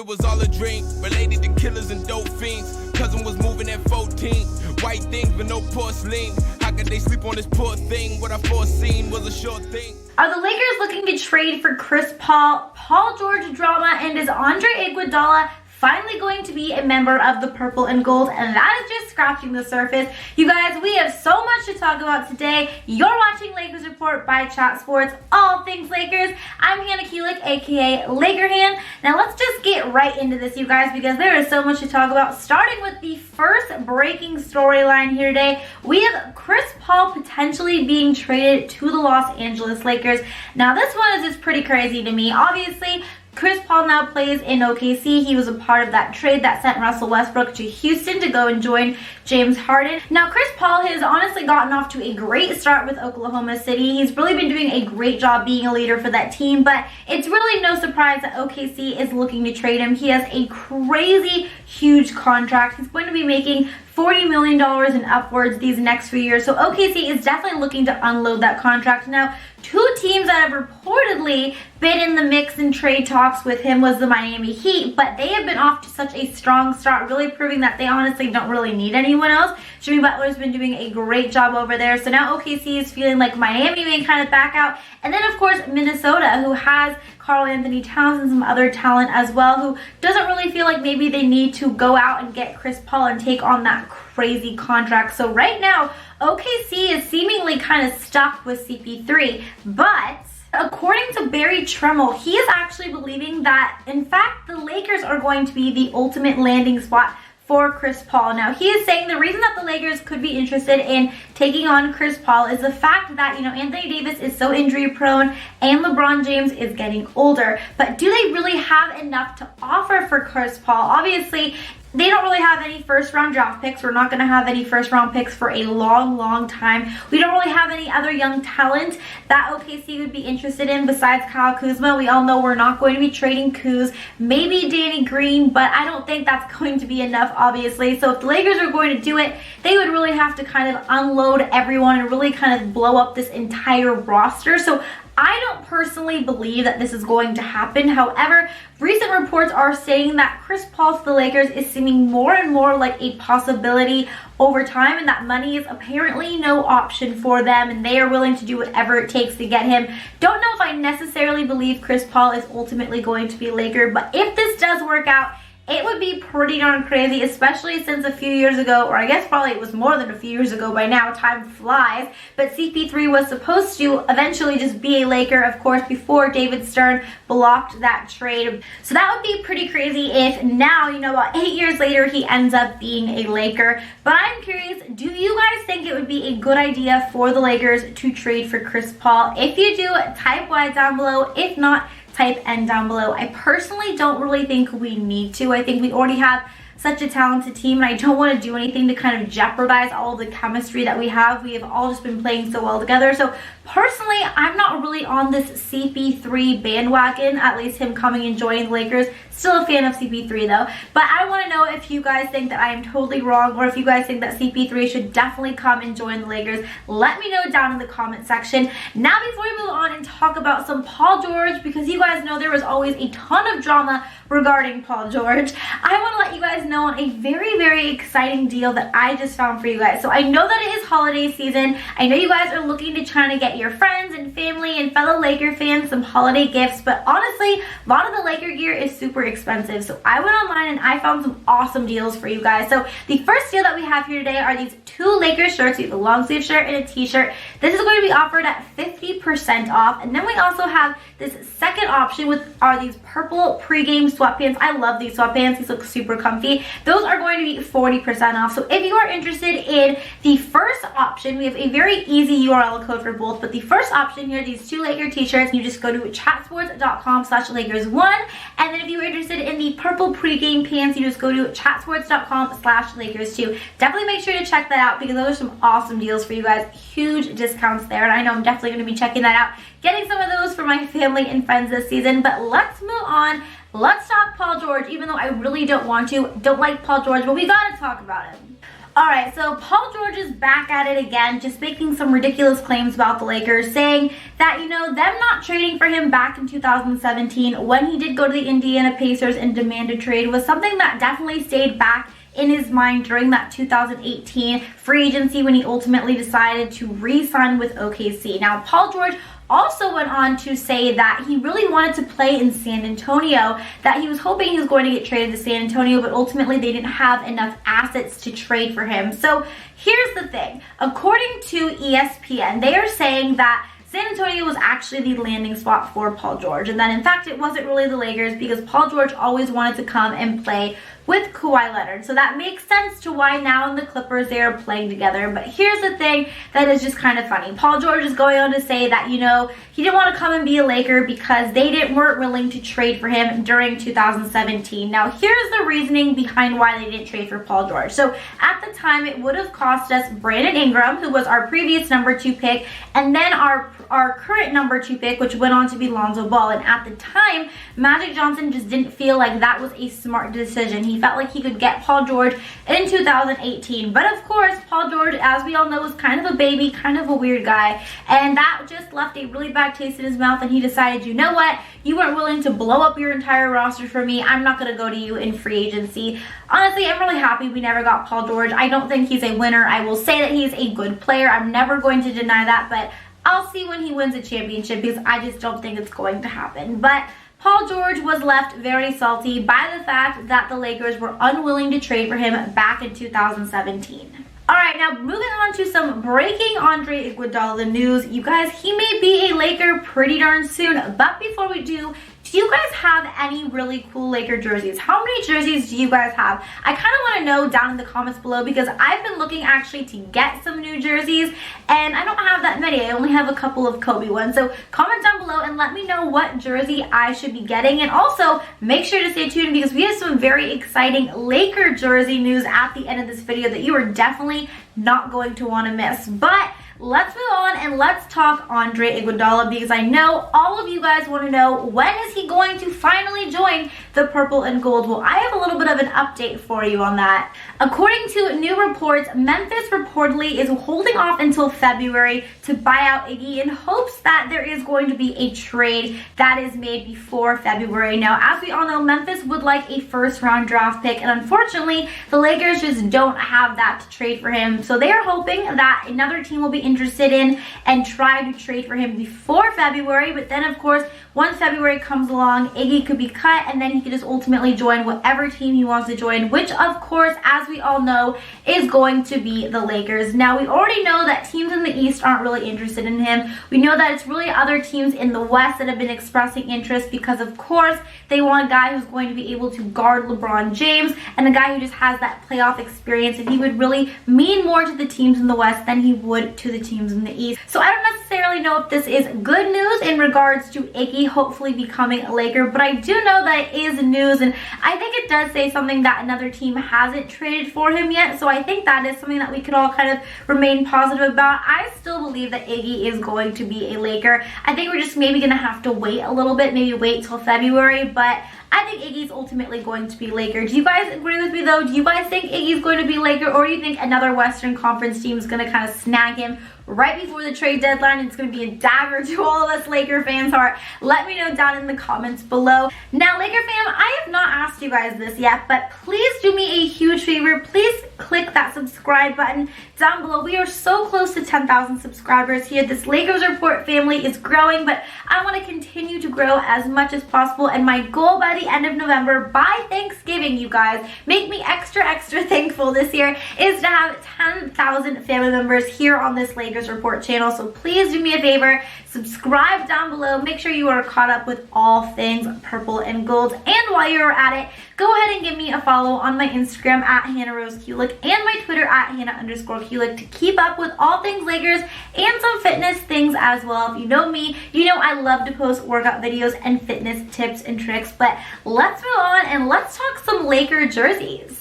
it was all a dream. Related to killers and dope fiends. Cousin was moving at 14. White things but no porcelain. How could they sleep on this poor thing? What I foreseen was a sure thing. Are the Lakers looking to trade for Chris Paul, Paul George drama, and is Andre Iguodala finally going to be a member of the purple and gold? And that is just scratching the surface. You guys, we have so much to talk about today. You're watching Lakers Report by Chat Sports, all things Lakers. I'm Hannah Kulik, aka Laker Han. Now let's just get right into this, you guys, because there is so much to talk about. Starting with the first breaking storyline here today, we have Chris Paul potentially being traded to the Los Angeles Lakers. Now this one is just pretty crazy to me. Obviously, Chris Paul now plays in OKC. He was a part of that trade that sent Russell Westbrook to Houston to go and join James Harden. Now, Chris Paul has honestly gotten off to a great start with Oklahoma City. He's really been doing a great job being a leader for that team, but it's really no surprise that OKC is looking to trade him. He has a crazy, huge contract. He's going to be making $40 million and upwards these next few years. So OKC is definitely looking to unload that contract. Now, two teams that have reportedly been in the mix and trade talks with him was the Miami Heat, but they have been off to such a strong start, really proving that they honestly don't really need anyone else. Jimmy Butler's been doing a great job over there. So now OKC is feeling like Miami may kind of back out. And then, of course, Minnesota, who has Karl Anthony Towns and some other talent as well, who doesn't really feel like maybe they need to go out and get Chris Paul and take on that crazy contract. So right now, OKC is seemingly kind of stuck with CP3, but according to Berry Tramel, he is actually believing that, in fact, the Lakers are going to be the ultimate landing spot for Chris Paul. Now, he is saying the reason that the Lakers could be interested in taking on Chris Paul is the fact that, Anthony Davis is so injury prone and LeBron James is getting older. But do they really have enough to offer for Chris Paul? Obviously, they don't really have any first-round draft picks. We're not going to have any first-round picks for a long, long time. We don't really have any other young talent that OKC would be interested in besides Kyle Kuzma. We all know we're not going to be trading Kuz. Maybe Danny Green, but I don't think that's going to be enough, obviously. So if the Lakers are going to do it, they would really have to kind of unload everyone and really kind of blow up this entire roster. So I don't personally believe that this is going to happen. However, recent reports are saying that Chris Paul to the Lakers is seeming more and more like a possibility over time, and that money is apparently no option for them, and they are willing to do whatever it takes to get him. Don't know if I necessarily believe Chris Paul is ultimately going to be a Laker, but if this does work out, it would be pretty darn crazy, especially since a few years ago, or I guess probably it was more than a few years ago by now, time flies, but CP3 was supposed to eventually just be a Laker, of course, before David Stern blocked that trade. So that would be pretty crazy if now, about 8 years later, he ends up being a Laker. But I'm curious, do you guys think it would be a good idea for the Lakers to trade for Chris Paul? If you do, type Y down below. If not, type N down below. I personally don't really think we need to. I think we already have such a talented team, and I don't want to do anything to kind of jeopardize all the chemistry that we have. We have all just been playing so well together. So personally, I'm not really on this CP3 bandwagon, at least him coming and joining the Lakers. Still a fan of CP3 though. But I want to know if you guys think that I am totally wrong, or if you guys think that CP3 should definitely come and join the Lakers. Let me know down in the comment section. Now, before we move on and talk about some Paul George, because you guys know there was always a ton of drama regarding Paul George, I want to let you guys know on a very, very exciting deal that I just found for you guys. So I know that it is holiday season. I know you guys are looking to try to get your friends and family and fellow Laker fans some holiday gifts, but honestly, a lot of the Laker gear is super expensive. So I went online and I found some awesome deals for you guys. So the first deal that we have here today are these two Lakers shirts. We have a long sleeve shirt and a t-shirt. This is going to be offered at 50% off. And then we also have this second option with these purple pregame sweatpants. I love these sweatpants. These look super comfy. Those are going to be 40% off. So if you are interested in the first option, we have a very easy URL code for both. But the first option here, these two Laker t-shirts, you just go to chatsports.com/Lakers1. And then if you're interested in the purple pregame pants, you just go to chatsports.com/Lakers2. Definitely make sure to check that out because those are some awesome deals for you guys. Huge discounts there. And I know I'm definitely going to be checking that out. Getting some of those for my family and friends this season. But let's move on. Let's talk Paul George, even though I really don't want to. Don't like Paul George, but we gotta talk about him. All right, so Paul George is back at it again, just making some ridiculous claims about the Lakers, saying that, them not trading for him back in 2017 when he did go to the Indiana Pacers and demand a trade was something that definitely stayed back in his mind during that 2018 free agency when he ultimately decided to re-sign with OKC. Now, Paul George also went on to say that he really wanted to play in San Antonio, that he was hoping he was going to get traded to San Antonio, but ultimately they didn't have enough assets to trade for him. So here's the thing. According to ESPN, they are saying that San Antonio was actually the landing spot for Paul George, and that in fact it wasn't really the Lakers because Paul George always wanted to come and play with Kawhi Leonard. So that makes sense to why now in the Clippers they are playing together. But here's the thing that is just kind of funny. Paul George is going on to say that, he didn't want to come and be a Laker because they weren't willing to trade for him during 2017. Now, here's the reasoning behind why they didn't trade for Paul George. So at the time, it would have cost us Brandon Ingram, who was our previous number 2 pick, and then our current number 2 pick, which went on to be Lonzo Ball. And at the time, Magic Johnson just didn't feel like that was a smart decision. He felt like he could get Paul George in 2018. But of course, Paul George, as we all know, is kind of a baby, kind of a weird guy. And that just left a really bad taste in his mouth. And he decided, you know what? You weren't willing to blow up your entire roster for me. I'm not going to go to you in free agency. Honestly, I'm really happy we never got Paul George. I don't think he's a winner. I will say that he's a good player. I'm never going to deny that. But I'll see when he wins a championship because I just don't think it's going to happen. But Paul George was left very salty by the fact that the Lakers were unwilling to trade for him back in 2017. All right, now moving on to some breaking Andre Iguodala news. You guys, he may be a Laker pretty darn soon, but before we do you guys have any really cool Laker jerseys? How many jerseys do you guys have? I kind of want to know down in the comments below because I've been looking actually to get some new jerseys and I don't have that many. I only have a couple of Kobe ones. So comment down below and let me know what jersey I should be getting. And also make sure to stay tuned because we have some very exciting Laker jersey news at the end of this video that you are definitely not going to want to miss. But let's move on and let's talk Andre Iguodala because I know all of you guys want to know when is he going to finally join the purple and gold. Well, I have a little bit of an update for you on that. According to new reports, Memphis reportedly is holding off until February to buy out Iggy in hopes that there is going to be a trade that is made before February. Now, as we all know, Memphis would like a first-round draft pick, and unfortunately, the Lakers just don't have that to trade for him. So they are hoping that another team will be interested in and try to trade for him before February. But then, of course, once February comes along, Iggy could be cut, and then he could just ultimately join whatever team he wants to join, which, of course, as we all know, is going to be the Lakers. Now, we already know that teams in the East aren't really interested in him. We know that it's really other teams in the West that have been expressing interest because, of course, they want a guy who's going to be able to guard LeBron James and a guy who just has that playoff experience, and he would really mean more to the teams in the West than he would to the teams in the East. So I don't necessarily know if this is good news in regards to Iggy hopefully becoming a Laker, but I do know that it is news, and I think it does say something that another team hasn't traded for him yet, so I think that is something that we could all kind of remain positive about. I still believe that Iggy is going to be a Laker. I think we're just maybe going to have to wait a little bit, maybe wait till February, but I think Iggy's ultimately going to be Laker. Do you guys agree with me though? Do you guys think Iggy's going to be Laker, or do you think another Western Conference team is going to kind of snag him right before the trade deadline? It's going to be a dagger to all of us Laker fans' heart. Let me know down in the comments below. Now, Laker fam, I have not asked you guys this yet, but please do me a huge favor. Please click that subscribe button down below. We are so close to 10,000 subscribers here. This Lakers Report family is growing, but I want to continue to grow as much as possible, and my goal by the end of November, by Thanksgiving, you guys, make me extra thankful this year, is to have 10,000 family members here on this Lakers Report channel. So please do me a favor, subscribe down below, make sure you are caught up with all things purple and gold, and while you're at it, go ahead and give me a follow on my Instagram at Hannah Rose Kulik and my Twitter at Hannah_Kulik to keep up with all things Lakers and some fitness things as well. If you know me, you know I love to post workout videos and fitness tips and tricks, but let's move on and let's talk some Laker jerseys.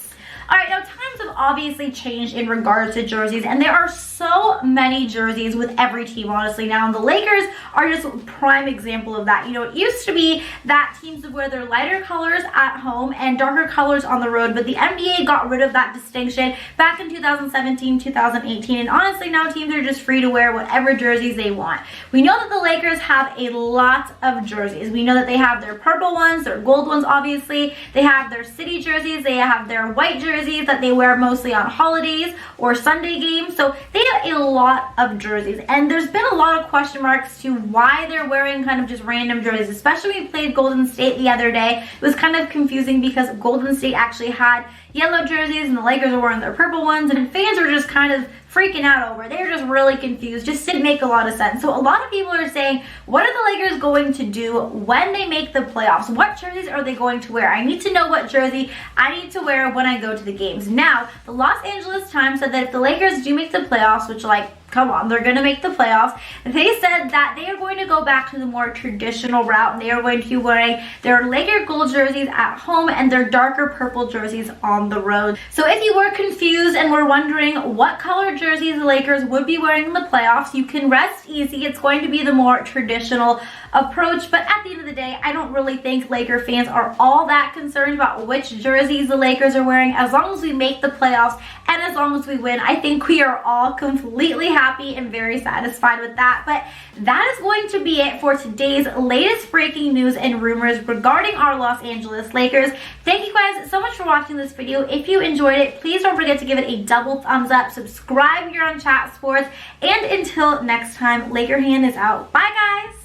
All right, now times have obviously changed in regards to jerseys, and there are so many jerseys with every team, honestly, now. And the Lakers are just a prime example of that. You know, it used to be that teams would wear their lighter colors at home and darker colors on the road, but the NBA got rid of that distinction back in 2017, 2018, and honestly, now teams are just free to wear whatever jerseys they want. We know that the Lakers have a lot of jerseys. We know that they have their purple ones, their gold ones, obviously. They have their city jerseys. They have their white jerseys that they wear mostly on holidays or Sunday games. So they have a lot of jerseys, and there's been a lot of question marks to why they're wearing kind of just random jerseys, especially when we played Golden State the other day. It was kind of confusing because Golden State actually had yellow jerseys and the Lakers were wearing their purple ones, and fans were just kind of freaking out over it. They were just really confused. Just didn't make a lot of sense. So a lot of people are saying, what are the Lakers going to do when they make the playoffs? What jerseys are they going to wear? I need to know what jersey I need to wear when I go to the games. Now, the Los Angeles Times said that if the Lakers do make the playoffs, which, like, come on, they're going to make the playoffs. They said that they are going to go back to the more traditional route, and they are going to be wearing their Laker gold jerseys at home and their darker purple jerseys on the road. So if you were confused and were wondering what color jerseys the Lakers would be wearing in the playoffs, you can rest easy. It's going to be the more traditional approach, but at the end of the day, I don't really think Laker fans are all that concerned about which jerseys the Lakers are wearing. As long as we make the playoffs and as long as we win, I think we are all completely happy and very satisfied with that. But that is going to be it for today's latest breaking news and rumors regarding our Los Angeles Lakers. Thank you guys so much for watching this video. If you enjoyed it, please don't forget to give it a double thumbs up, subscribe here on Chat Sports, and until next time, Laker Hand is out. Bye guys!